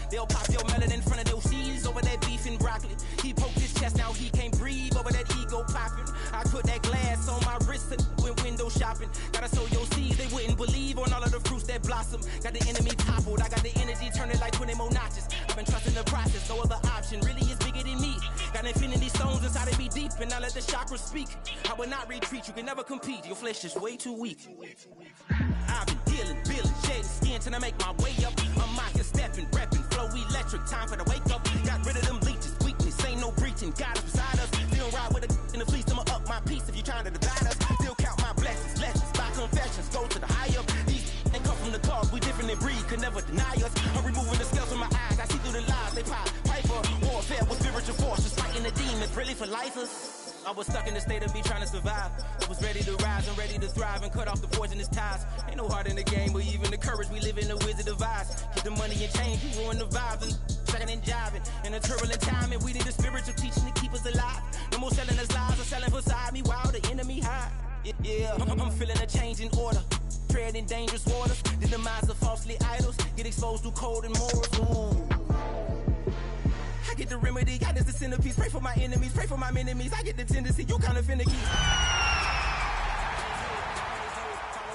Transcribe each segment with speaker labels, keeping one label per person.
Speaker 1: They'll pop your melon in front of those seeds over that beef and broccoli. He poked his chest, now he can't breathe over that ego popping. I put that glass on my wrist and went window shopping. Gotta sow your seeds, they wouldn't believe on all of the fruits that blossom. Got the enemy toppled, I got the energy turning like 20 more notches. I've been trusting the process, no other option really is bigger than me. Got infinity stones inside of me deep, and I let the chakras speak. I will not retreat, you can never compete, your flesh is way too weak. I've been dealing, shedding skin till I make my way up. I'm mocking, stepping, repping, flow electric, time for the wake up. Got rid of them leeches, weakness, ain't no breaching, God is beside us. Still ride with a in the fleece, I'ma up my piece if you trying to divide us. Still count my blessings, lessons, by confessions, go to the high up. These ain't come from the cause, we different in breed, could never deny us. I'm removing the scales from my eyes, I see through the lies, they pop. Piper, warfare with spiritual forces, fighting the demons, really for lifers. I was stuck in the state of me trying to survive. I was ready to rise and ready to thrive and cut off the poisonous ties. Ain't no heart in the game, but even the courage we live in the wizard of Oz. Get the money and change, you ruin the vibes and checking and jiving. In a turbulent time, and we need a spiritual teaching to keep us alive. No more selling us lies or selling beside me while the enemy hide. Yeah, I'm feeling a change in order. Treading dangerous waters. The demise of falsely idols. Get exposed through cold and morals. Ooh. I get the remedy, God is the centerpiece. Pray for my enemies, pray for my enemies. I get the tendency, you kind of finicky. Follow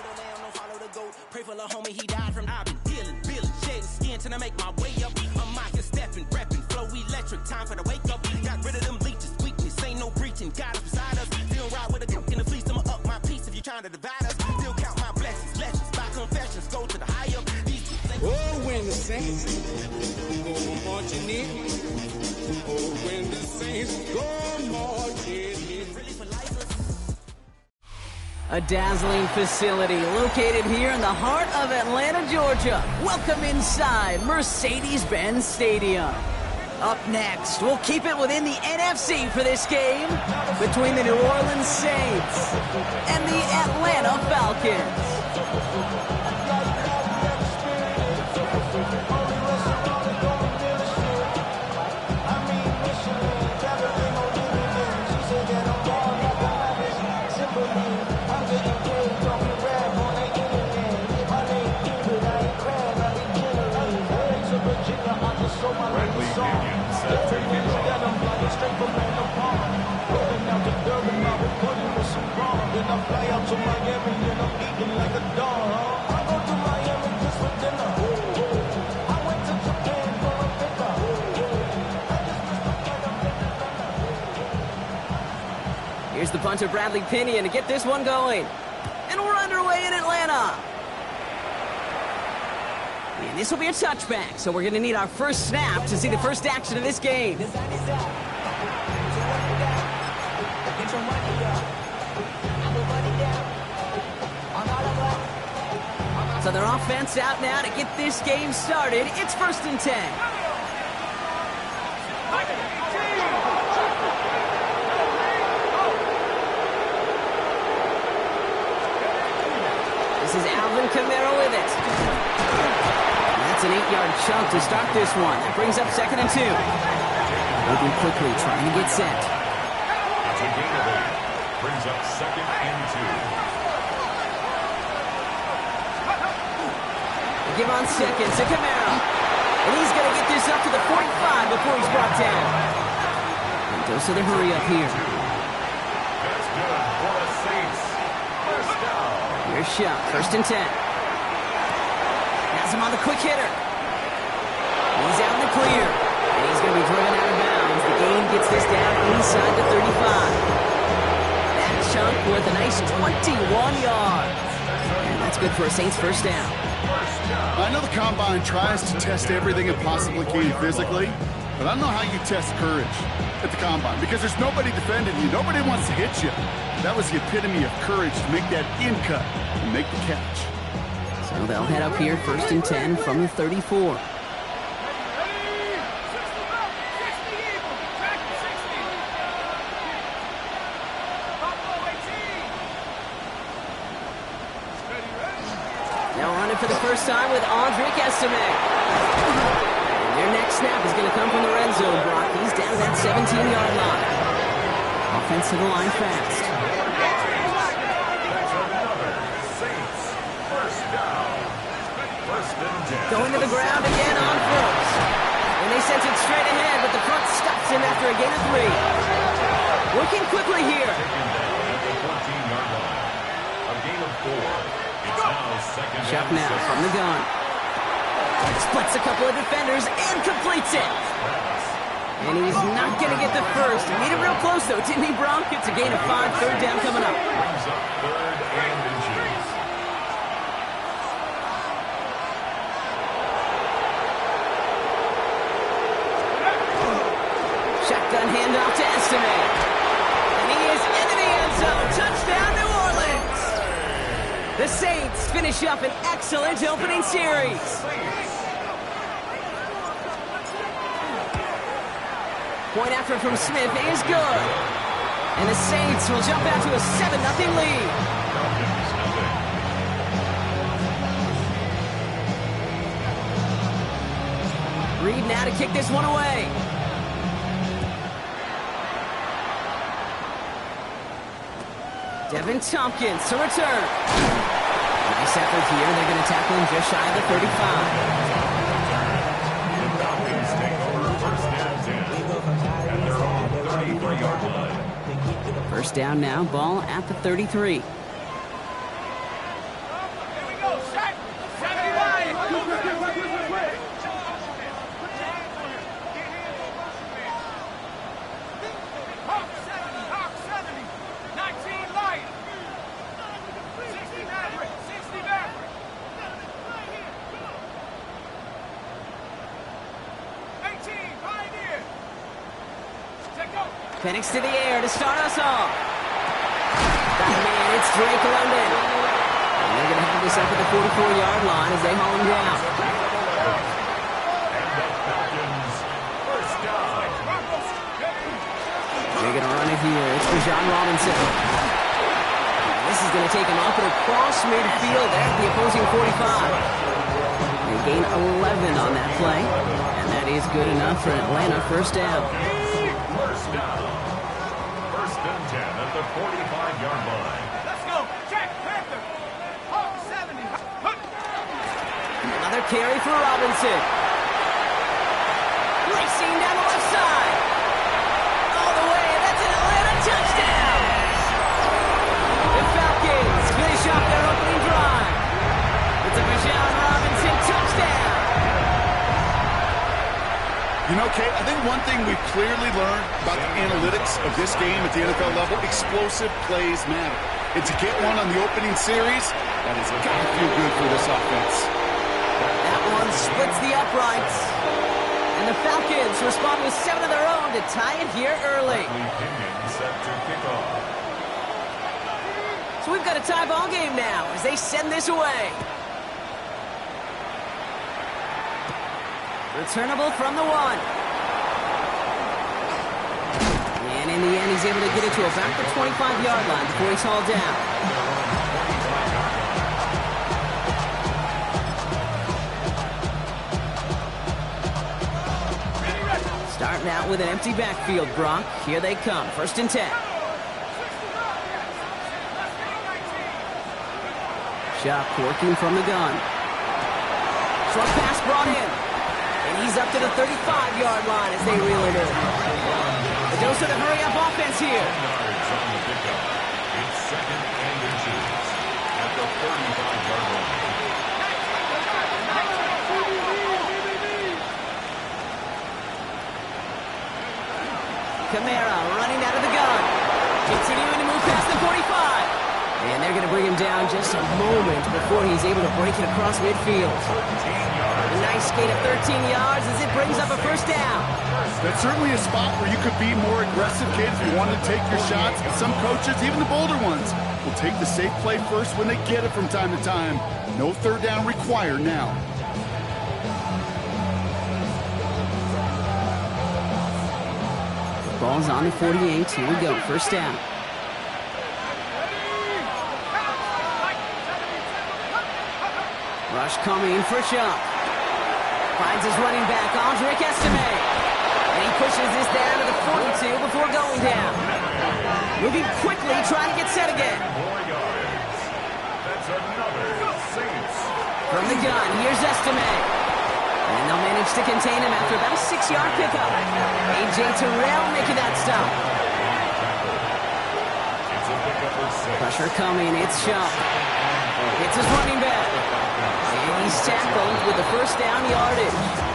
Speaker 1: the lamb, don't follow the goat. Pray for the homie, he died from. I've been dealing, shedding skin till I make my way up. I'm mocking, stepping, repping, flow electric. Time for the wake up. Got rid of them leeches, weakness, ain't no breaching. God is beside us. Still ride with a cook in the fleece, I'ma up my piece if you trying to divide us. Still count my blessings, lessons, by confessions, go to the high up.
Speaker 2: Oh, when the saints go marching in. Oh, when the saints go marching in.
Speaker 3: A dazzling facility located here in the heart of Atlanta, Georgia. Welcome inside Mercedes-Benz Stadium. Up next, we'll keep it within the NFC for this game between the New Orleans Saints and the Atlanta Falcons. Here's the punter, Bradley Pinion, to get this one going. And we're underway in Atlanta. And this will be a touchback, so we're going to need our first snap to see the first action of this game. So their offense out now to get this game started. It's 1st and 10. This is Alvin Kamara with it. That's an 8-yard chunk to start this one. That brings up 2nd and 2. Moving quickly, trying to get set.
Speaker 4: That's a gain of 8. Brings up 2nd and 2.
Speaker 3: Give on second to Kamara. And he's going to get this up to the 45 before he's brought down. And goes to the hurry up here.
Speaker 4: That's good for the Saints. First down.
Speaker 3: Here's shot, 1st and 10. Has him on the quick hitter. He's out in the clear. And he's going to be driven out of bounds. The game gets this down inside the 35. That chunk worth a nice 21 yards. And that's good for a Saints first down.
Speaker 5: I know the Combine tries to test everything it possibly can physically, but I don't know how you test courage at the Combine because there's nobody defending you. Nobody wants to hit you. That was the epitome of courage to make that in cut and make the catch.
Speaker 3: So they'll head up here, 1st and 10 from the 34. For the first time with Audric Estime. And their next snap is going to come from the red zone, Brock. He's down that 17-yard line. Offense to the line fast.
Speaker 4: Saints first down.
Speaker 3: Going to the ground again on first. And they sent it straight ahead, but the front stops him after a gain of 3. Working quickly here. Chuck now from the gun. Splits a couple of defenders and completes it. And he's not going to get the first. He made it real close, though, didn't he, Bronk? It's a gain of 5, third down coming up.
Speaker 4: Brings up third and inches.
Speaker 3: Shotgun handoff to Estimate. And he is into the end zone. Touchdown, New Orleans. The Saints finish up an excellent opening series. Point after from Smith is good. And the Saints will jump out to a 7-0 lead. Reed now to kick this one away. Devin Tompkins to return. Nice effort here. They're going to tackle him just shy of the 35. First down now, ball at the 33. Penix to the air to start us off. Man, it's Drake London. And they're going to have this up at the 44-yard line as they haul him down. They're going to run it here. It's for John Robinson. This is going to take him up and across midfield at the opposing 45. They gain 11 on that play. And that is good enough for Atlanta. First down.
Speaker 4: First down. First and 10 at the 45-yard line.
Speaker 1: Let's go. Check. Panther. Hawk 70.
Speaker 3: Another carry for Robinson. Racing down the left side. All the way. That's an Atlanta touchdown. The Falcons finish off their opening drive. It's a John Robinson touchdown.
Speaker 5: You know, Kate, I think one thing we've clearly learned about the analytics of this game at the NFL level, explosive plays matter. And to get one on the opening series, that has got to feel good for this offense.
Speaker 3: That one splits the uprights. And the Falcons respond with 7 of their own to tie it here early.
Speaker 4: Set to kick off.
Speaker 3: So we've got a tie ball game now as they send this away. Returnable from the 1. And in the end, he's able to get it to about the 25-yard line before he's hauled down. Starting out with an empty backfield, Brock. Here they come. First and 10. Chuck working from the gun. Short pass brought in. And he's up to the 35-yard line as they reel it in. The dose of the hurry-up offense here.
Speaker 4: It's second and inches at the 35-yard line.
Speaker 3: Kamara running out of the gun. Continuing to move past the 45. And they're going to bring him down just a moment before he's able to break it across midfield. A nice gain of 13 yards as it brings up a first down.
Speaker 5: That's certainly a spot where you could be more aggressive, kids, if you want to take your shots. But some coaches, even the bolder ones, will take the safe play first when they get it from time to time. No third down required now.
Speaker 3: Ball's on the 48. Here we go. First down. Rush coming for Chuck. Finds his running back, Andre Estime. And he pushes this down to the 42 before going down. Moving quickly, trying to get set again.
Speaker 4: That's another Saints
Speaker 3: From the gun, here's Estime. And they'll manage to contain him after about a 6-yard pickup. A.J. Terrell making that stop. Pressure coming, it's Shuck. It's his running back. And he's tackled with the first down yardage.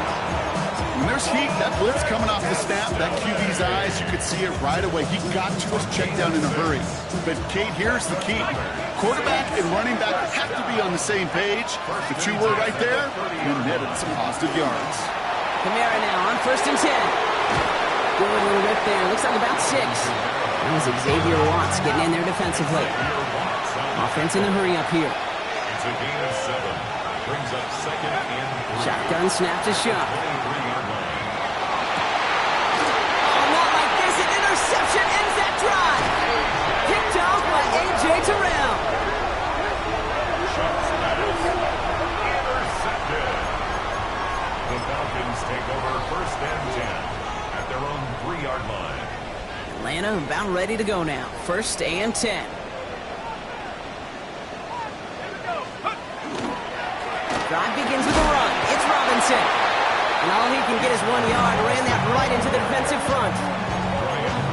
Speaker 5: When there's heat, that blitz coming off the snap, that QB's eyes, you could see it right away. He got to his check down in a hurry. But, Kate, here's the key. Quarterback and running back have to be on the same page. The two were right there and netted some positive yards.
Speaker 3: Kamara now on 1st and 10. Good little rip there. Looks like about 6. That was Xavier Watts getting in there defensively. Offense in a hurry up here.
Speaker 4: It's a gain of 7. Brings up 2nd and 3.
Speaker 3: Shotgun snap to Shuck. Oh, not like this. An interception ends that drive. Picked off by A.J. Terrell.
Speaker 4: Shuck's pass. Intercepted. The Falcons take over 1st and 10 at their own 3-yard line.
Speaker 3: Atlanta about ready to go now. 1st and 10. Drive begins with a run. It's Robinson. And all he can get is 1 yard. Ran that right into the defensive front.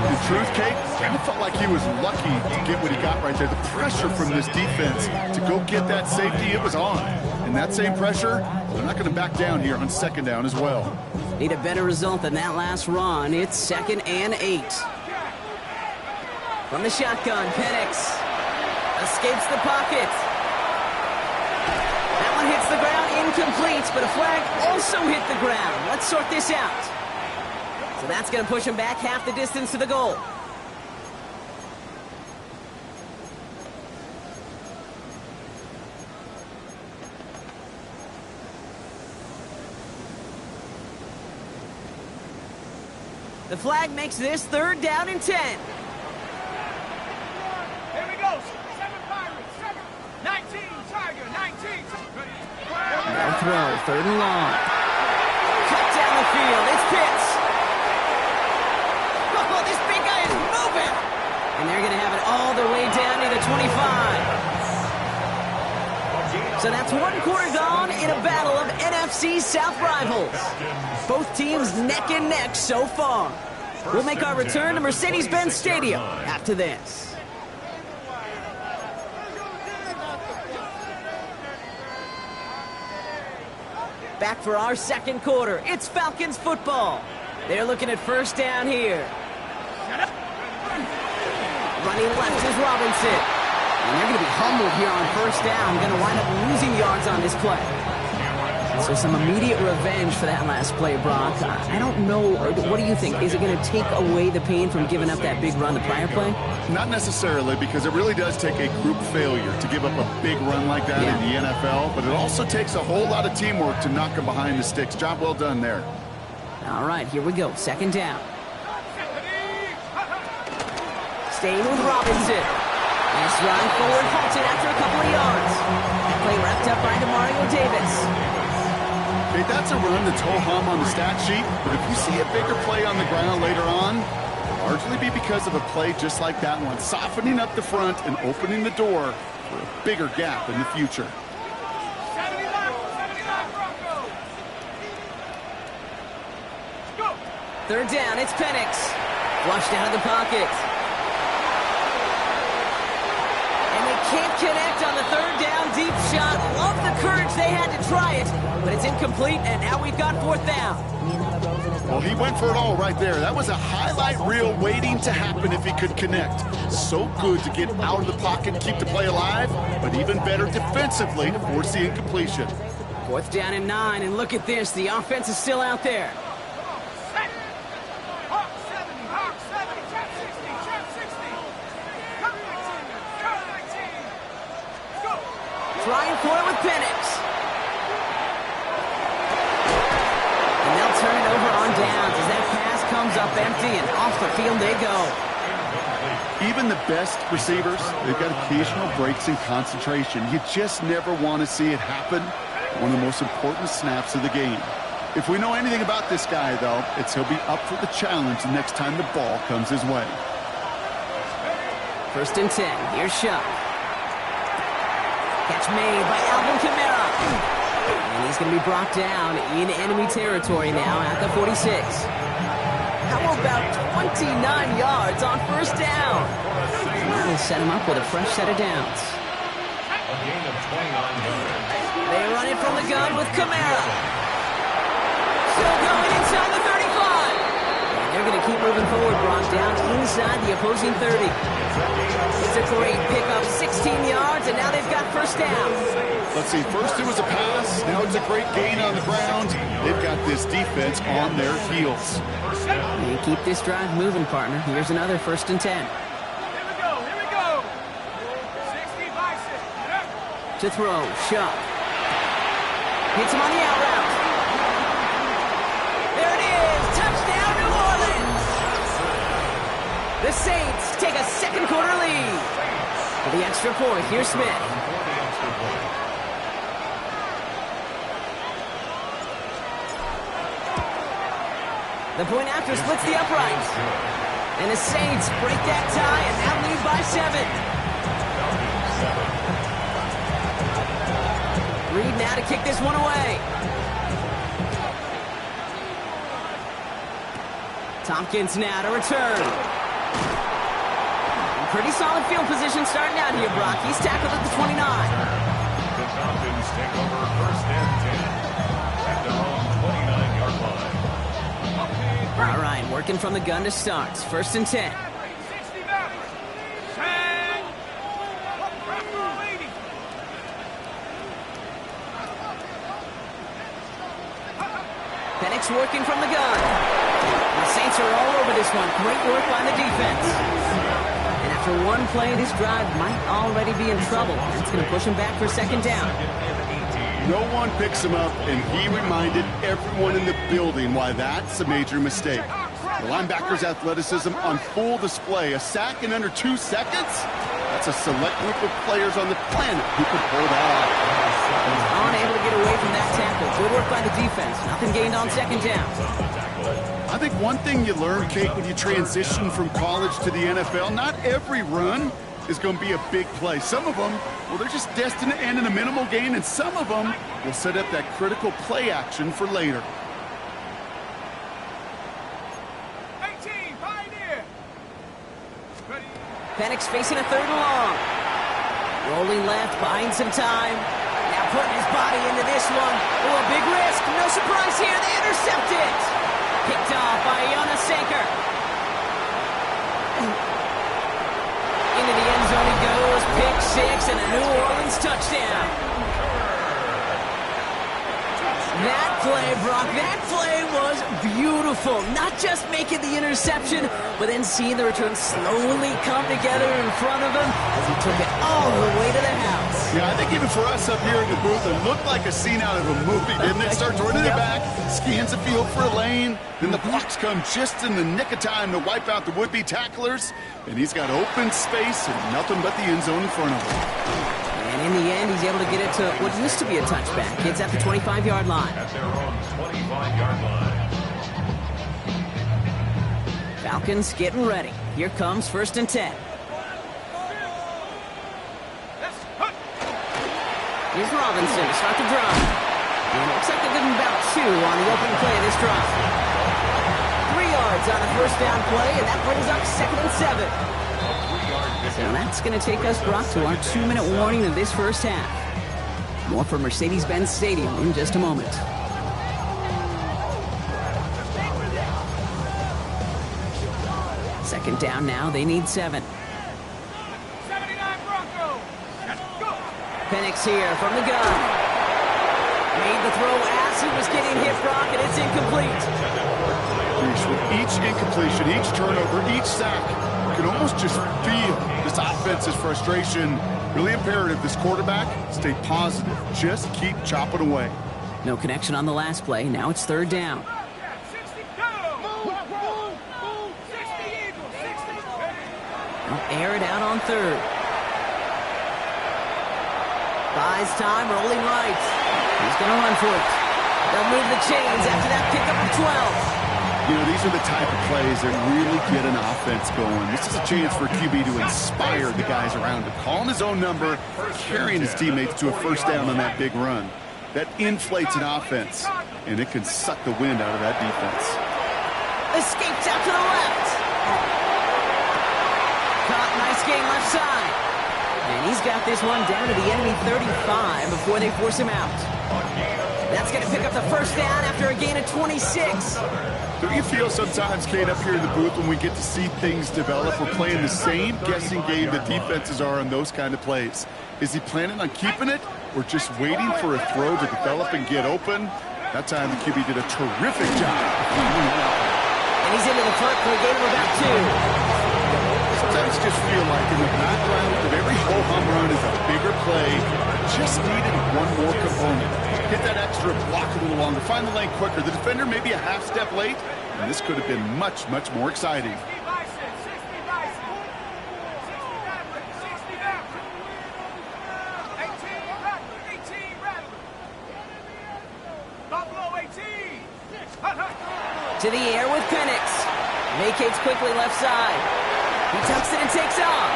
Speaker 5: The truth, Kate, kind of felt like he was lucky to get what he got right there. The pressure from this defense to go get that safety, it was on. And that same pressure, they're not going to back down here on 2nd down as well.
Speaker 3: Need a better result than that last run. It's 2nd and 8. From the shotgun, Penix escapes the pocket. That one hits the ground, incomplete, but a flag also hit the ground. Let's sort this out. So that's going to push him back half the distance to the goal. The flag makes this 3rd down and 10.
Speaker 6: Here we go. 7 Pirates, 19 Tiger, 19.
Speaker 3: No throw, 3rd and long. Cut down the field, it's Pitts. Oh, this big guy is moving. And they're going to have it all the way down to the 25. So that's 1 quarter gone in a battle of NFC South rivals. Both teams neck and neck so far. We'll make our return to Mercedes-Benz Stadium after this. Back for our 2nd quarter. It's Falcons football. They're looking at 1st down here. Running left is Robinson. And they're going to be humbled here on 1st down. Going to wind up losing yards on this play. So some immediate revenge for that last play, Brock. I don't know. What do you think? Is it going to take away the pain from giving up that big run the prior play?
Speaker 5: Not necessarily, because it really does take a group failure to give up a big run like that in the NFL. But it also takes a whole lot of teamwork to knock them behind the sticks. Job well done there.
Speaker 3: All right, here we go. 2nd down. Staying with Robinson. Nice run forward, halted after a couple of yards. That play wrapped up by DeMario Davis.
Speaker 5: Okay, that's a run that's ho-hum on the stat sheet, but if you see a bigger play on the ground later on, it'll largely be because of a play just like that one, softening up the front and opening the door for a bigger gap in the future.
Speaker 3: 3rd down, it's Penix. Flushed out of the pocket. And they can't connect on the 3rd down deep shot. Love the courage they had to try it, but it's incomplete, and now we've got 4th down.
Speaker 5: Well, he went for it all right there. That was a highlight reel waiting to happen if he could connect. So good to get out of the pocket and keep the play alive, but even better defensively to force the incompletion.
Speaker 3: 4th down and 9, and look at this. The offense is still out there. Trying for it with Penix. And they'll turn it over on downs as that pass comes up empty and off the field they go.
Speaker 5: Even the best receivers, they've got occasional breaks in concentration. You just never want to see it happen. One of the most important snaps of the game. If we know anything about this guy, though, it's he'll be up for the challenge the next time the ball comes his way.
Speaker 3: 1st and 10. Here's Shuck. Catch made by Alvin Kamara. And he's going to be brought down in enemy territory now at the 46. How about 29 yards on first down? That'll set him up with a fresh set of downs.
Speaker 4: A gain of 29 yards.
Speaker 3: They run it from the gun with Kamara. Still going inside the 35. And they're going to keep moving forward, brought down inside the opposing 30. It's a great pickup, 16 yards, and now they've got first down.
Speaker 5: Let's see, first it was a pass, now it's a great gain on the ground. They've got this defense on their heels.
Speaker 3: And keep this drive moving, partner. Here's another 1st and 10.
Speaker 6: Here we go, here we go. 60 bicep.
Speaker 3: To throw, Shuck. Hits him on the out route. There it is, touchdown New Orleans. The Saints take a second quarter lead. For the extra point, here's Smith. The point after splits the uprights. And the Saints break that tie and now lead by 7. Reed now to kick this one away. Tompkins now to return. Pretty solid field position starting out here, Brock. He's tackled at the 29.
Speaker 4: The Falcons take over 1st and 10 at their own 29-yard line.
Speaker 3: All right, working from the gun to start. 1st and 10.
Speaker 6: 60 back. Shang. Rapper lady.
Speaker 3: Penix working from the gun. The Saints are all over this one. Great work by the defense. And after one play, this drive might already be in trouble. It's going to push him back for 2nd down.
Speaker 5: No one picks him up, and he reminded everyone in the building why that's a major mistake. The linebacker's athleticism on full display. A sack in under 2 seconds? That's a select group of players on the planet who could pull that off.
Speaker 3: Unable to get away from that tackle. Good work by the defense. Nothing gained on 2nd down.
Speaker 5: I think one thing you learn, Kate, when you transition from college to the NFL, not every run is going to be a big play. Some of them, well, they're just destined to end in a minimal gain, and some of them will set up that critical play action for later.
Speaker 6: 18, Pioneer. Ready.
Speaker 3: Penix facing a 3rd and long. Rolling left, buying some time. Now putting his body into this one. Oh, a big risk. No surprise here. They intercept it. Picked off by Yana Sanker. Into the end zone he goes. Pick 6 and a New Orleans touchdown. That play, Brock, that play was beautiful. Not just making the interception, but then seeing the return slowly come together in front of him as he took it all the way to the house.
Speaker 5: Yeah, I think even for us up here in the booth, it looked like a scene out of a movie, didn't it? Starts running it back, scans the field for a lane, then the blocks come just in the nick of time to wipe out the would-be tacklers, and he's got open space and nothing but the end zone in front of him.
Speaker 3: And in the end, he's able to get it to what used to be a touchback. It's at the 25-yard line.
Speaker 4: At their own 25-yard line.
Speaker 3: Falcons getting ready. Here comes 1st and 10. Here's Robinson to start the drive. And it looks like they're giving about 2 on the opening play of this drive. 3 yards on a 1st down play, and that brings up 2nd and 7. So that's going to take us, Brock, to our 2-minute warning of this 1st half. More from Mercedes-Benz Stadium in just a moment. Second down now, they need 7.
Speaker 6: 79 Bronco. Let's go.
Speaker 3: Penix here from the gun. Made the throw as he was getting hit, Brock, and it's incomplete.
Speaker 5: With each incompletion, each turnover, each sack, you can almost just feel this offense's frustration. Really imperative this quarterback stay positive. Just keep chopping away.
Speaker 3: No connection on the last play. Now it's 3rd down.
Speaker 6: 60 go. Move. 60 Eagles. 60.
Speaker 3: They'll air it out on 3rd. Buys time, rolling right. He's going to run for it. They'll move the chains after that pickup of 12.
Speaker 5: You know, these are the type of plays that really get an offense going. This is a chance for QB to inspire the guys around him. Calling his own number, carrying his teammates to a 1st down on that big run. That inflates an offense, and it can suck the wind out of that defense.
Speaker 3: Escapes out to the left. Caught, nice gain left side. And he's got this one down to the enemy 35 before they force him out. That's going to pick up the first down after a gain of 26.
Speaker 5: Do you feel sometimes, Kate, up here in the booth when we get to see things develop, we're playing the same guessing game that defenses are on those kind of plays? Is he planning on keeping it or just waiting for a throw to develop and get open? That time the QB did a terrific job.
Speaker 3: And he's into the front for a gain of about 2.
Speaker 5: Sometimes just feel like in the background of every ho-hum run is a bigger play. Just needed one more component. Hit that extra block a little longer. Find the lane quicker. The defender maybe a half step late. And this could have been much, much more exciting.
Speaker 3: To the air with Penix. Vacates quickly left side. He tucks it and takes off.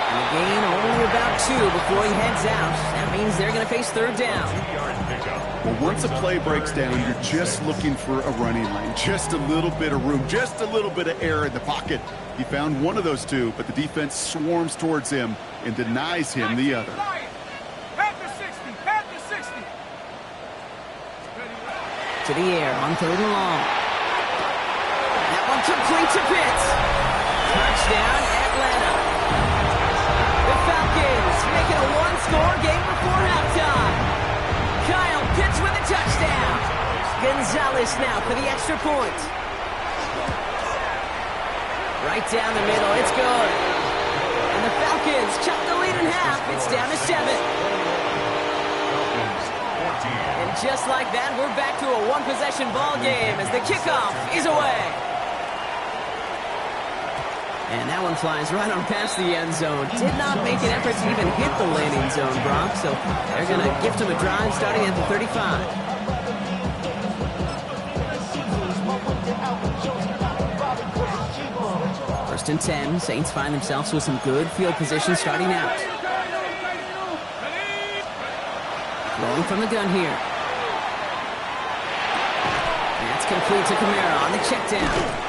Speaker 3: And a gain only about 2 before he heads out. That means they're going to face third down.
Speaker 5: Well, once a play breaks down, you're just looking for a running lane. Just a little bit of room. Just a little bit of air in the pocket. He found one of those 2, but the defense swarms towards him and denies him the other.
Speaker 3: To the air on third and long. That one complete to Pitts. Touchdown, Atlanta. The Falcons making a one-score game before halftime. Kyle Pitts with a touchdown. Gonzalez now for the extra point. Right down the middle, it's good. And the Falcons chop the lead in half. It's down to 7. And just like that, we're back to a one-possession ball game as the kickoff is away. And that one flies right on past the end zone. Did not make an effort to even hit the landing zone, Brock. So they're going to gift him a drive starting at the 35. First and 10. Saints find themselves with some good field position starting out. Rolling from the gun here. That's complete to Kamara on the check down.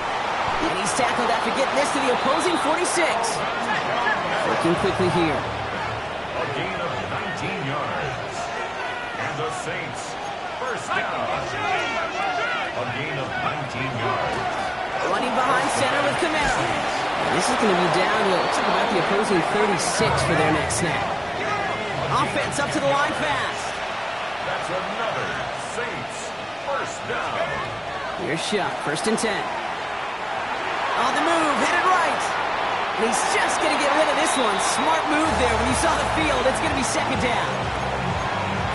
Speaker 3: And he's tackled after getting this to the opposing 46. Working quickly here.
Speaker 4: A gain of 19 yards. And the Saints first down. A gain of 19 yards.
Speaker 3: Running behind center with Kamara. This is going to be down to, looks like about the opposing 36 for their next snap. Offense up to the line fast.
Speaker 4: That's another Saints first down.
Speaker 3: Here's Shuck, first and 10. On the move, headed right. And he's just going to get rid of this one. Smart move there. When you saw the field, it's going to be second down.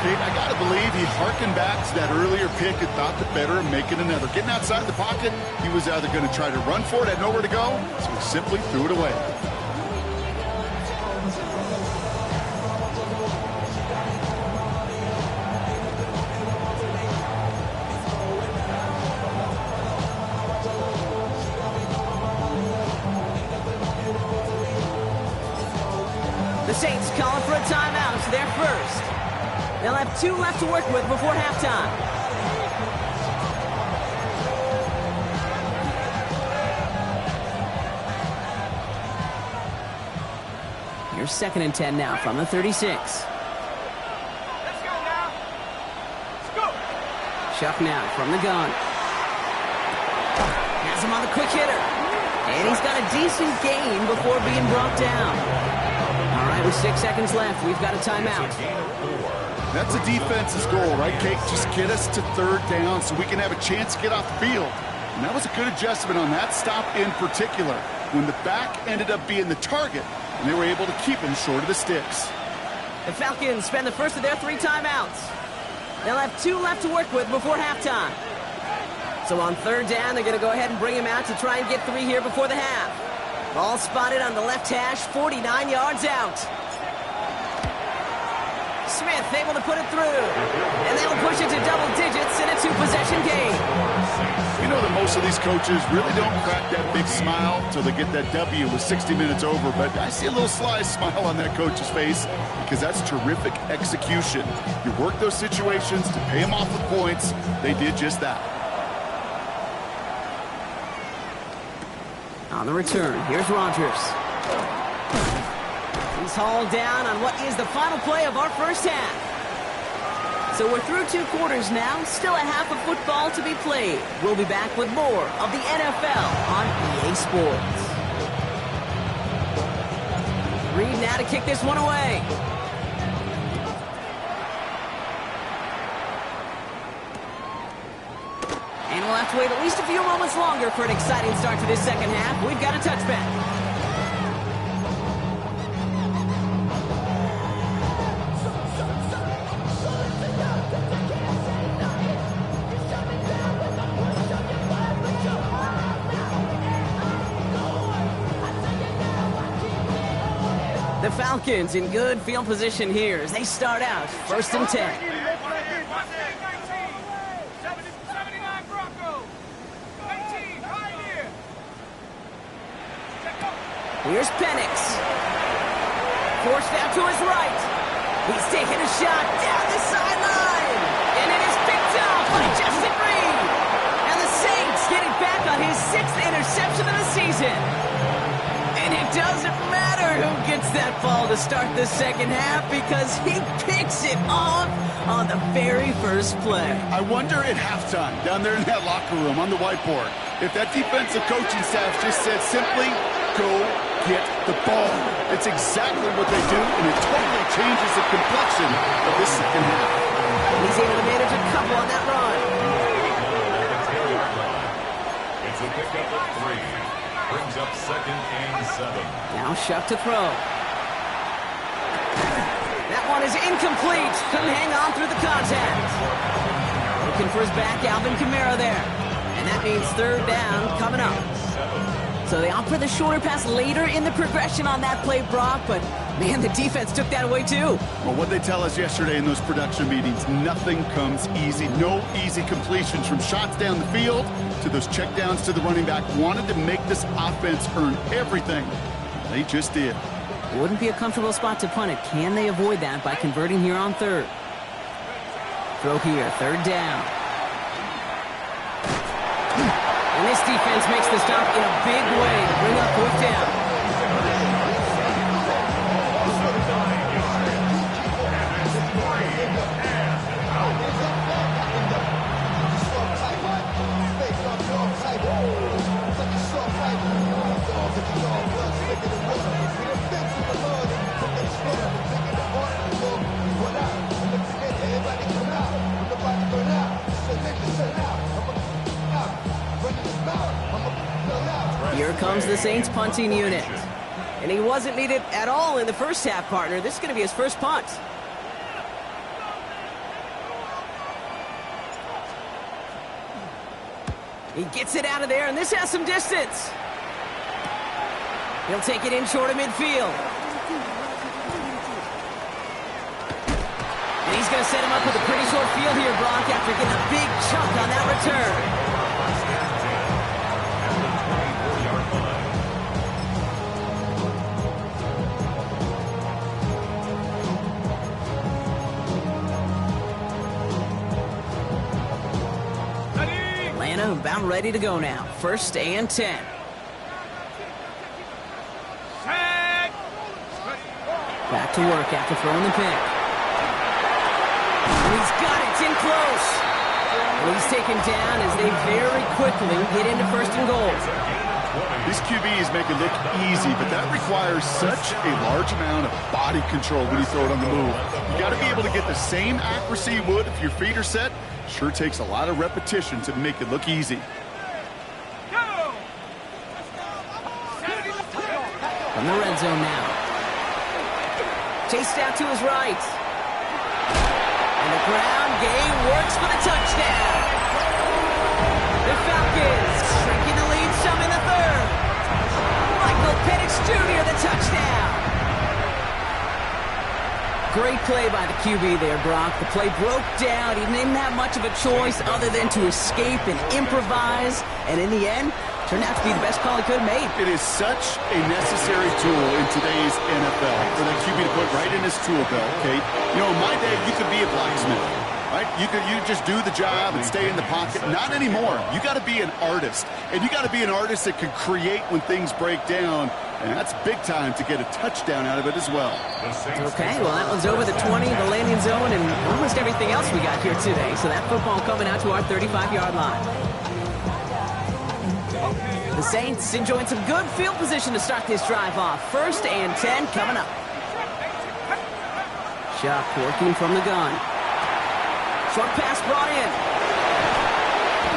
Speaker 5: Kate, I got to believe he harkened back to that earlier pick and thought the better of making another. Getting outside the pocket, he was either going to try to run for it, had nowhere to go, so he simply threw it away.
Speaker 3: The Saints calling for a timeout. It's their first. They'll have 2 left to work with before halftime. Here's second and 10 now from the 36.
Speaker 6: Let's go now. Let's go.
Speaker 3: Shuck now from the gun. Has him on the quick hitter. And he's got a decent gain before being brought down. All right, with 6 seconds left, we've got a timeout.
Speaker 5: That's a defense's goal, right, Kate? Just get us to third down so we can have a chance to get off the field. And that was a good adjustment on that stop in particular, when the back ended up being the target, and they were able to keep him short of the sticks.
Speaker 3: The Falcons spend the first of their 3 timeouts. They'll have 2 left to work with before halftime. So on third down, they're going to go ahead and bring him out to try and get 3 here before the half. Ball spotted on the left hash, 49 yards out. Smith able to put it through. And they'll push it to double digits in a 2-possession game.
Speaker 5: You know that most of these coaches really don't crack that big smile till they get that W with 60 minutes over, but I see a little sly smile on that coach's face because that's terrific execution. You work those situations to pay them off with points. They did just that.
Speaker 3: On the return, here's Rodgers. He's hauled down on what is the final play of our first half. So we're through 2 quarters now, still a half of football to be played. We'll be back with more of the NFL on EA Sports. Reed now to kick this one away. And we'll have to wait at least a few moments longer for an exciting start to this second half. We've got a touchback. The Falcons in good field position here as they start out 1st and 10. Here's Penix. Forced out to his right. He's taking a shot down the sideline. And it is picked up by Justin Reed. And the Saints get it back on his 6th interception of the season. And it doesn't matter who gets that ball to start the second half because he picks it off on the very first play.
Speaker 5: I wonder at halftime, down there in that locker room on the whiteboard, if that defensive coaching staff just said simply, go get the ball. It's exactly what they do, and it totally changes the complexion of this second half.
Speaker 3: He's able to manage a couple on that run.
Speaker 4: It's a pickup of 3. Brings up 2nd and 7.
Speaker 3: Now Shuck to throw. That one is incomplete. Couldn't hang on through the contact. Looking for his back, Alvin Kamara there. And that means 3rd down coming up. So they opt for the shorter pass later in the progression on that play, Brock, but man, the defense took that away too.
Speaker 5: Well, what they tell us yesterday in those production meetings, nothing comes easy. No easy completions from shots down the field to those checkdowns to the running back. Wanted to make this offense earn everything. They just did.
Speaker 3: Wouldn't be a comfortable spot to punt it. Can they avoid that by converting here on 3rd? Throw here, 3rd down. And this defense makes the stop in a big way to bring up 4th down. Here comes the Saints punting unit. And he wasn't needed at all in the first half, partner. This is going to be his first punt. He gets it out of there, and this has some distance. He'll take it in short of midfield. And he's going to set him up with a pretty short field here, Brock, after getting a big chunk on that return. About ready to go now. 1st and 10. Back to work after throwing the pick. And he's got it. It's in close. And he's taken down as they very quickly get into 1st and goal.
Speaker 5: These QBs make it look easy, but that requires such a large amount of body control when you throw it on the move. You got to be able to get the same accuracy you would if your feet are set. Sure takes a lot of repetition to make it look easy.
Speaker 3: From the red zone now. Chased out to his right. And the ground game works for the touchdown. The Falcons shrinking the lead some in the 3rd. Michael Penix Jr. the touchdown. Great play by the QB there, Brock. The play broke down. He didn't have much of a choice other than to escape and improvise. And in the end, turned out to be the best call he could have made.
Speaker 5: It is such a necessary tool in today's NFL for the QB to put right in his tool belt, Kate. You know, in my day, you could be a blacksmith, right? You just do the job and stay in the pocket. Not anymore. You got to be an artist. And you got to be an artist that can create when things break down. And that's big time to get a touchdown out of it as well.
Speaker 3: Okay, well, that one's over the 20, the landing zone, and almost everything else we got here today. So that football coming out to our 35-yard line. The Saints enjoying some good field position to start this drive off. 1st and 10 coming up. Chuck working from the gun. Short pass brought in.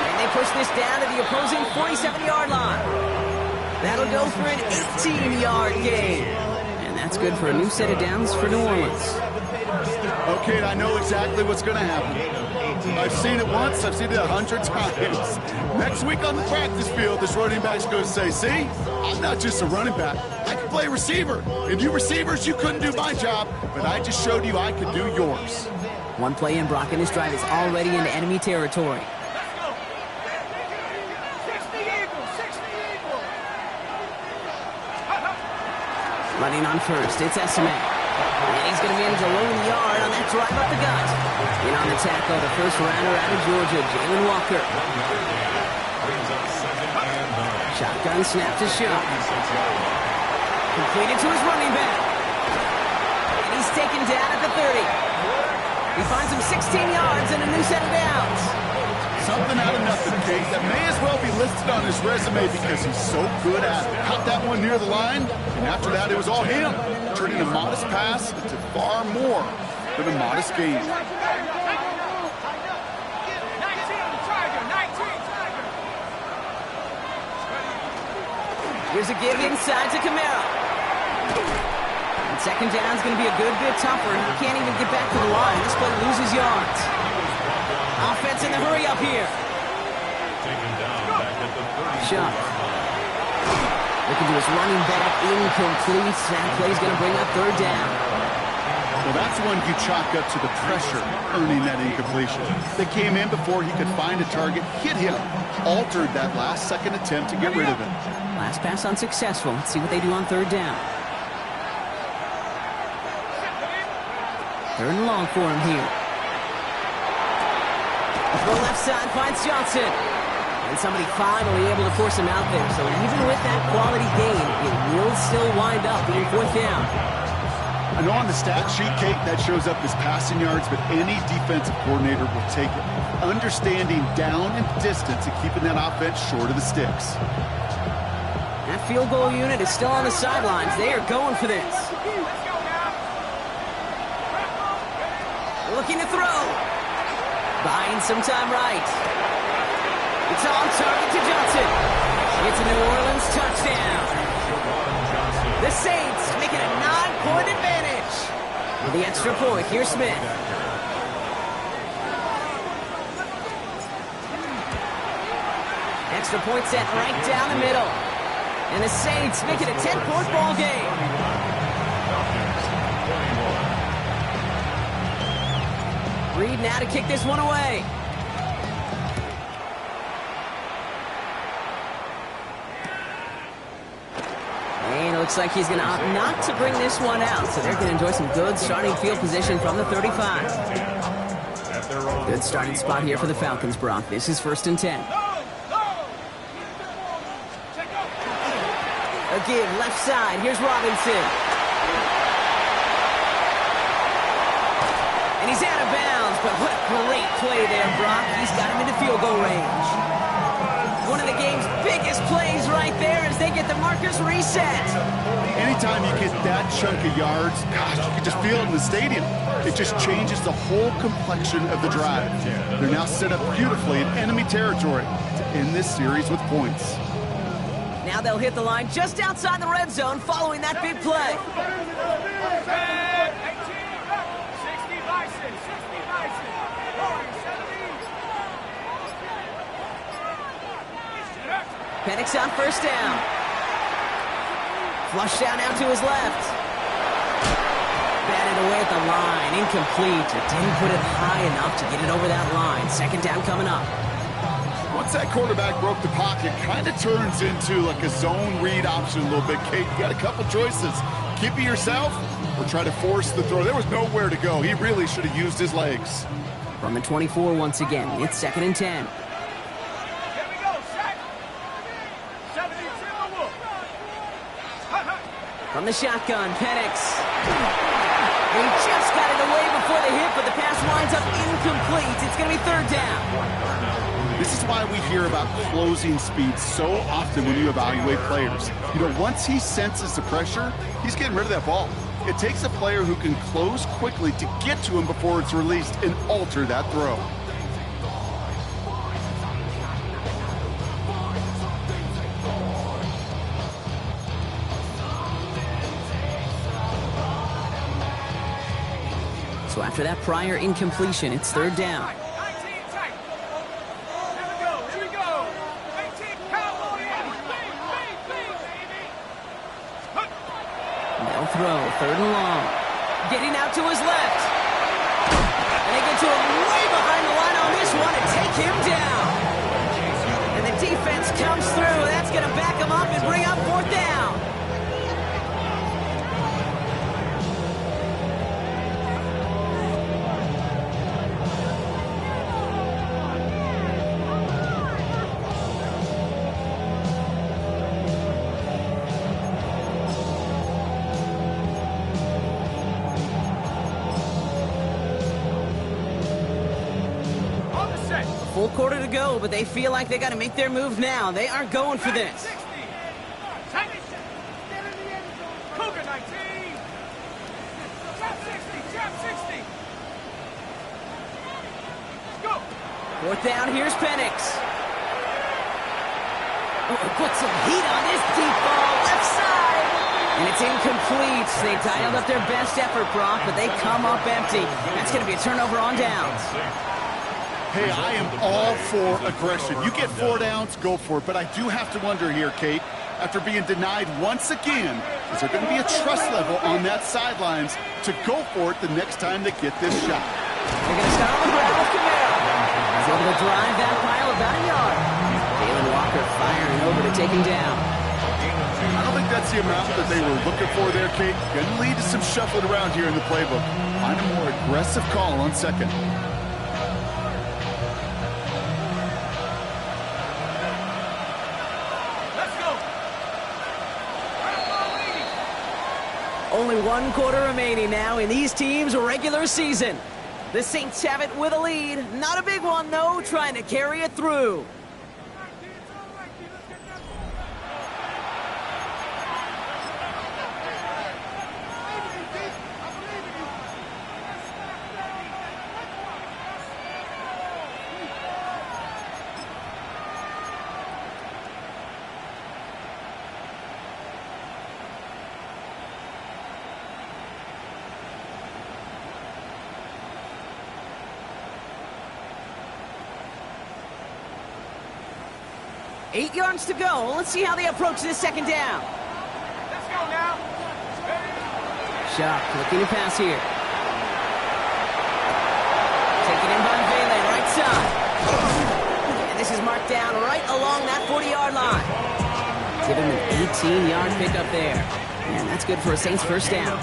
Speaker 3: And they push this down to the opposing 47-yard line. That'll go for an 18-yard gain. And that's good for a new set of downs for New Orleans.
Speaker 5: Okay, I know exactly what's going to happen. I've seen it once. I've seen it 100 times. Next week on the practice field, this running back's going to say, see, I'm not just a running back. I can play receiver. And you receivers, you couldn't do my job, but I just showed you I could do yours.
Speaker 3: One play in, Brock, and his drive is already into enemy territory. Running on 1st, it's Esime. And he's going to manage a lone yard on that drive up the gut. In on the tackle, the first rounder out of Georgia, Jalen Walker. Shotgun snap to Shaw. Completed to his running back. And he's taken down at the 30. He finds him 16 yards and a new set of downs.
Speaker 5: Something out of nothing, Kate, that may as well be listed on his resume because he's so good at it. Caught that one near the line, and after that it was all him, turning a modest pass into far more than a modest gain.
Speaker 6: 19, Tiger, 19, Tiger.
Speaker 3: Here's a give inside to Camara. And second down is going to be a good bit tougher. He can't even get back to the line. This play loses yards. Offense in the hurry up here. Chuck. Looking to his running back, incomplete. That play's going to bring up 3rd down.
Speaker 5: Well, that's one you chalk up to the pressure earning that incompletion. They came in before he could find a target, hit him, altered that last-second attempt to get rid of it.
Speaker 3: Last pass unsuccessful. Let's see what they do on 3rd down. 3rd and long for him here. The left side finds Johnson. And somebody finally able to force him out there. So even with that quality gain, it will still wind up being 4th down.
Speaker 5: I know on the stat sheet, Kate, that shows up as passing yards, but any defensive coordinator will take it. Understanding down and distance and keeping that offense short of the sticks.
Speaker 3: That field goal unit is still on the sidelines. They are going for this. Looking to throw. Buying some time right. It's on target to Johnson. It's a New Orleans touchdown. The Saints making a 9-point advantage. With the extra point, here's Smith. Extra point set right down the middle. And the Saints make it a 10-point ball game. Reed now to kick this one away. And it looks like he's going to opt not to bring this one out. So they're going to enjoy some good starting field position from the 35. Good starting spot here for the Falcons, Brock. This is 1st and 10. A give left side. Here's Robinson. And he's out of bounds, but what a great play there, Brock. He's got him into field goal range. One of the game's biggest plays right there as they get the markers reset.
Speaker 5: Anytime you get that chunk of yards, gosh, you can just feel it in the stadium. It just changes the whole complexion of the drive. They're now set up beautifully in enemy territory to end this series with points.
Speaker 3: Now they'll hit the line just outside the red zone following that big play. Penix on 1st down. Flush down out to his left. Batted away at the line. Incomplete. It didn't put it high enough to get it over that line. Second down coming up.
Speaker 5: Once that quarterback broke the pocket, kind of turns into like a zone read option a little bit. Kate, you got a couple choices. Keep it yourself or try to force the throw. There was nowhere to go. He really should have used his legs.
Speaker 3: From the 24 once again, it's 2nd and 10.
Speaker 6: Here we go, set. 72.
Speaker 3: From the shotgun, Penix. He just got it away before the hit, but the pass winds up incomplete. It's going to be 3rd down.
Speaker 5: This is why we hear about closing speed so often when you evaluate players. You know, once he senses the pressure, he's getting rid of that ball. It takes a player who can close quickly to get to him before it's released and alter that throw.
Speaker 3: So after that prior incompletion, it's 3rd down.
Speaker 6: 19 tight. Here we go. 18 cowboy in.
Speaker 3: They'll throw, 3rd and long. Getting out to his left. And they get to him way behind the line on this one and take him down. And the defense comes through. That's going to back him up and bring up 4th down. Full quarter to go, but they feel like they got to make their move now. They aren't going for this.
Speaker 6: 60. Cougar 19. Trap 60. Trap 60. Let's go.
Speaker 3: 4th down, here's Penix. Oh, put some heat on this deep ball, left side. And it's incomplete. They dialed up their best effort, Brock, but they come up empty. That's going to be a turnover on downs.
Speaker 5: Hey, I am all for aggression. You get 4 downs, go for it. But I do have to wonder here, Kate, after being denied once again, is there going to be a trust level on that sidelines to go for it the next time they get this shot?
Speaker 3: They're going to start on the ground with Camaro. He's able to drive that pile about a yard. Jalen Walker firing over to take him down.
Speaker 5: I don't think that's the amount that they were looking for there, Kate. Going to lead to some shuffling around here in the playbook. Find a more aggressive call on 2nd.
Speaker 3: Only 1 quarter remaining now in these teams' regular season. The Saints have it with a lead. Not a big one, though, trying to carry it through. Eight yards to go. Let's see how they approach this 2nd down.
Speaker 6: Let's go now.
Speaker 3: Shock looking to pass here. Taken in by Vele, right side. And this is marked down right along that 40-yard line. Give him an 18-yard pickup there. And that's good for a Saints 1st down.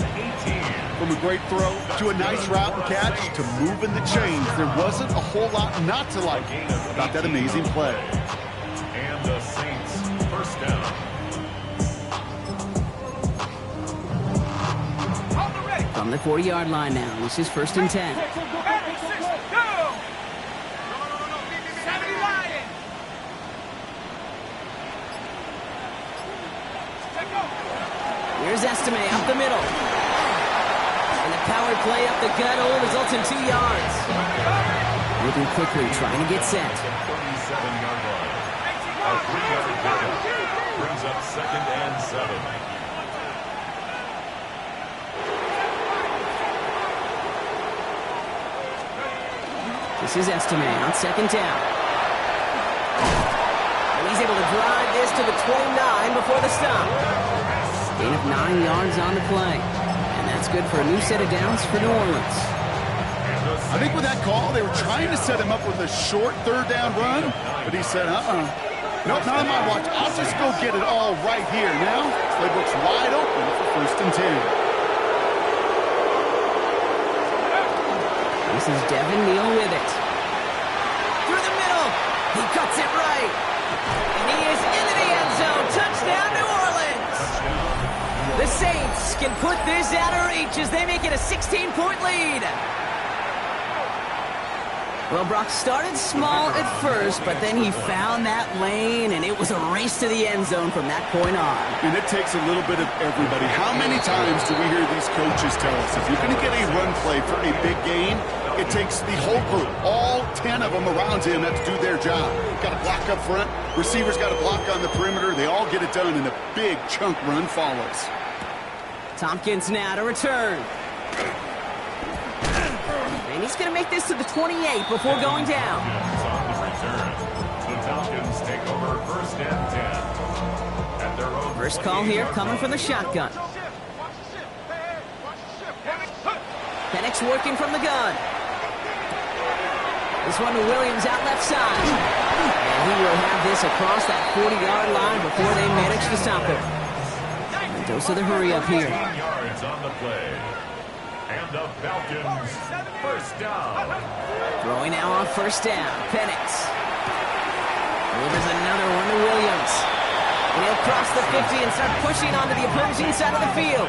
Speaker 5: From a great throw to a nice route and catch to moving the chains, there wasn't a whole lot not to like about that amazing play.
Speaker 4: And the Saints 1st down.
Speaker 3: From the 40-yard line now, this is 1st and 10. Here's Estime up the middle. And the power play up the gut results in 2 yards. Moving quickly, trying to get set.
Speaker 4: 37-yard line. A 3-yard pickup brings up 2nd and 7.
Speaker 3: This is Estime on 2nd down. And he's able to drive this to the 29 before the stop. Gain of 9 yards on the play. And that's That's good for a new set of downs for New Orleans.
Speaker 5: I think with that call, they were trying to set him up with a short third down run, but he said, nope, not on my watch. I'll just go get it all right here. Now, playbook's wide open for 1st and 10.
Speaker 3: This is Devin Neal with it. Through the middle. He cuts it right. And he is into the end zone. Touchdown, New Orleans. The Saints can put this out of reach as they make it a 16-point lead. Well, Brock started small at first, but then he found that lane, and it was a race to the end zone from that point on.
Speaker 5: And it takes a little bit of everybody. How many times do we hear these coaches tell us, if you're going to get a run play for a big game, it takes the whole group, all 10 of them around him have to do their job. Got to block up front, receivers got to block on the perimeter. They all get it done, and a big chunk run follows.
Speaker 3: Tompkins now to return. And he's going to make this to the 28 before going down.
Speaker 4: On the return, the Falcons take over 1st and 10. At their own
Speaker 3: First call here coming from the shotgun. Penix working from the gun. This one to Williams out left side. And he will have this across that 40-yard line before they manage to stop him. And dose of the hurry up here.
Speaker 4: 15 yards on the play. And the Falcons, 1st down.
Speaker 3: Throwing now on 1st down. Penix. Delivers another one to Williams. And he'll cross the 50 and start pushing onto the opposing side of the field.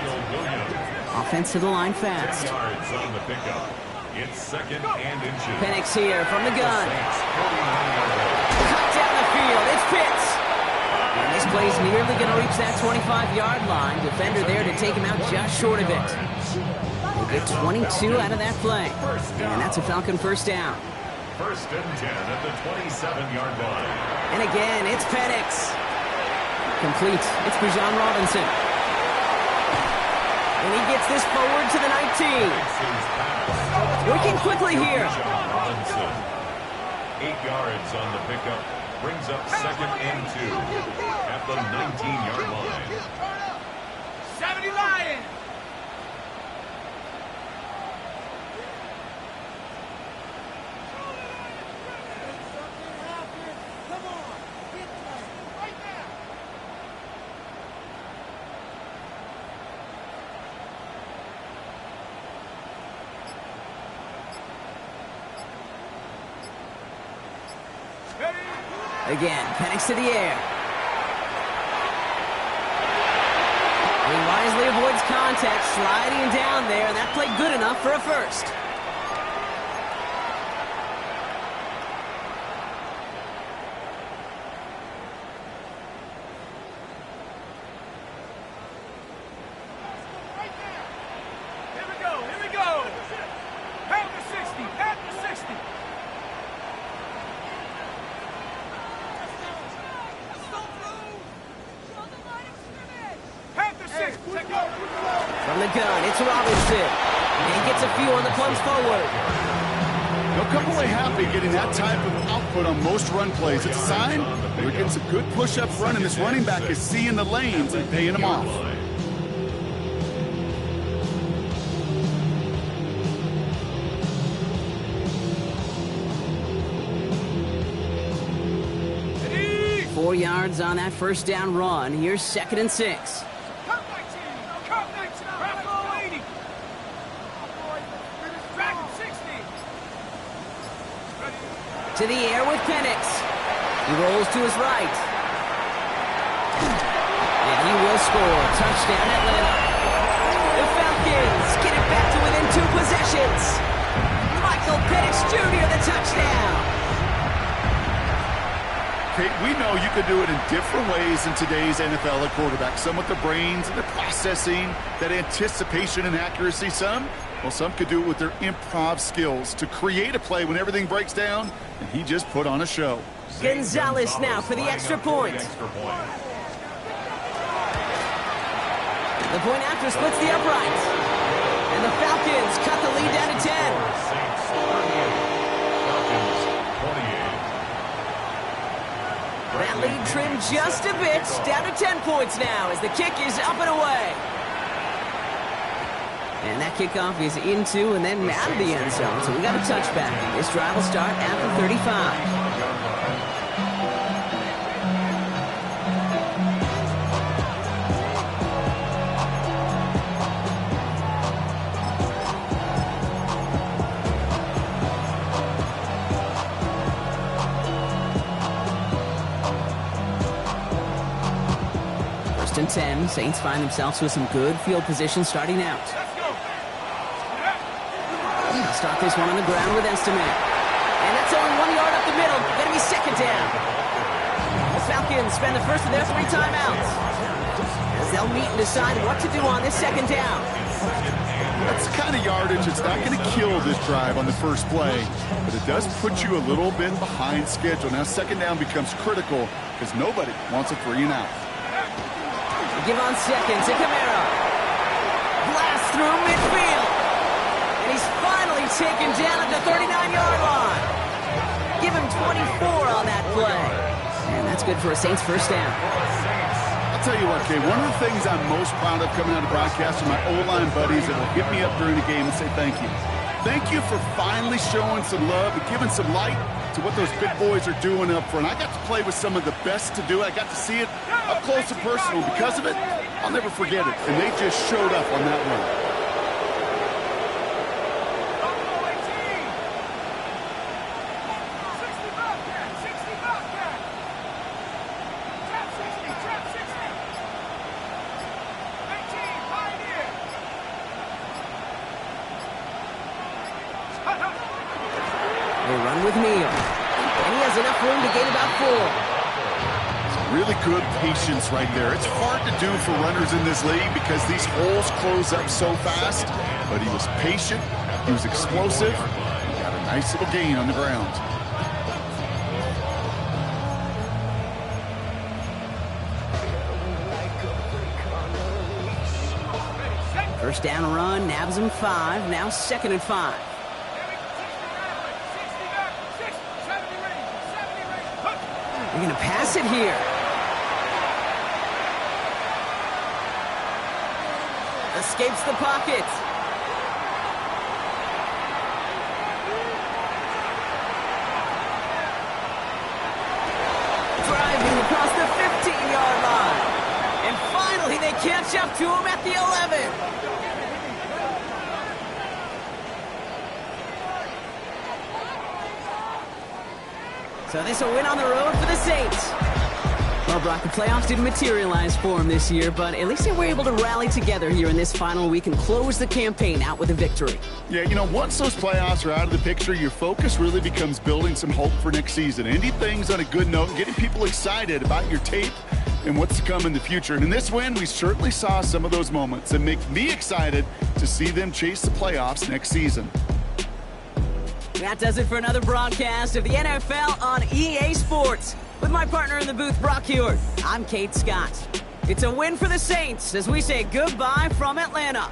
Speaker 3: Offense to the line fast.
Speaker 4: Yards on the pickup. It's 2nd and inches.
Speaker 3: Penix here from the gun.
Speaker 4: Saints, 49-yard
Speaker 3: Cut down the field. It's Pitts. And this play's nearly going to reach that 25-yard line. Defender there to take him out just short of it. They get 22 out of that play. And that's a Falcon 1st down.
Speaker 4: 1st and 10 at the 27-yard line.
Speaker 3: And again, it's Penix. Complete. It's Bijan Robinson. And he gets this forward to the 19. Working quickly here.
Speaker 4: Robinson, 8 yards on the pickup. Brings up 2nd and 2 at the 19-yard line.
Speaker 6: 70 Lions.
Speaker 3: Again, Penix to the air. He wisely avoids contact, sliding down there, and that played good enough for a first.
Speaker 6: Here we go. Here we go. Pound the 60. Pound the 60.
Speaker 3: From the gun, it's Robinson. And he gets a few on the plunge forward.
Speaker 5: They'll come away happy getting that type of output on most run plays. It's a sign they're getting some good push up front, and this running back is seeing the lanes and paying them off.
Speaker 6: Eddie!
Speaker 3: 4 yards on that 1st down run. Here's 2nd and 6.
Speaker 6: Cut 19. Cut 19. Bravo 80. Dragon 60.
Speaker 3: To the air with Penix. He rolls to his right. And he will score. Touchdown, Atlanta. The Falcons get it back to within 2 possessions. Michael Penix Jr. the touchdown.
Speaker 5: Kate, we know you can do it in different ways in today's NFL at quarterback. Some with the brains and the processing, that anticipation and accuracy. Some could do it with their improv skills to create a play when everything breaks down, and he just put on a show.
Speaker 3: Gonzalez now for the extra point. The point after splits the uprights. And the Falcons cut the lead down to 10.
Speaker 4: Saints 38. Falcons 28.
Speaker 3: That lead trimmed just a bit, down to 10 points now as the kick is up and away. And that kickoff is into and then out of the end zone. So we got a touchback. This drive will start at the 35. And 10. Saints find themselves with some good field position starting out. They'll start this one on the ground with Estiman. And that's only 1 yard up the middle. Going to be second down. The Falcons spend the first of their 3 timeouts as they'll meet and decide what to do on this second down.
Speaker 5: That's the kind of yardage that's not going to kill this drive on the first play, but it does put you a little bit behind schedule. Now second down becomes critical because nobody wants a 3 and out.
Speaker 3: Give on second to Camara. Blast through midfield. And he's finally taken down at the 39-yard line. Give him 24 on that play. And that's good for a Saints first down.
Speaker 5: I'll tell you what, Kay, one of the things I'm most proud of coming out of broadcast are my O-line buddies that will hit me up during the game and say thank you. Thank you for finally showing some love and giving some light to what those big boys are doing up front. I got to play with some of the best to do it. I got to see it up close and personal. Because of it, I'll never forget it. And they just showed up on that one.
Speaker 3: They run with Neal. And he has enough room to gain about 4.
Speaker 5: Really good patience right there. It's hard to do for runners in this league because these holes close up so fast. But he was patient. He was explosive. He got a nice little gain on the ground.
Speaker 3: First down run, nabs him 5. Now second and 5. They're going to pass it here. Escapes the pocket. Driving across the 15-yard line. And finally they catch up to him at the 11. So this will win on the road for the Saints. Well, Brock, the playoffs didn't materialize for them this year, but at least they were able to rally together here in this final week and close the campaign out with a victory.
Speaker 5: Yeah, you know, once those playoffs are out of the picture, your focus really becomes building some hope for next season. Ending things on a good note and getting people excited about your tape and what's to come in the future. And in this win, we certainly saw some of those moments that make me excited to see them chase the playoffs next season.
Speaker 3: That does it for another broadcast of the NFL on EA Sports. With my partner in the booth, Brock Hewitt, I'm Kate Scott. It's a win for the Saints as we say goodbye from Atlanta.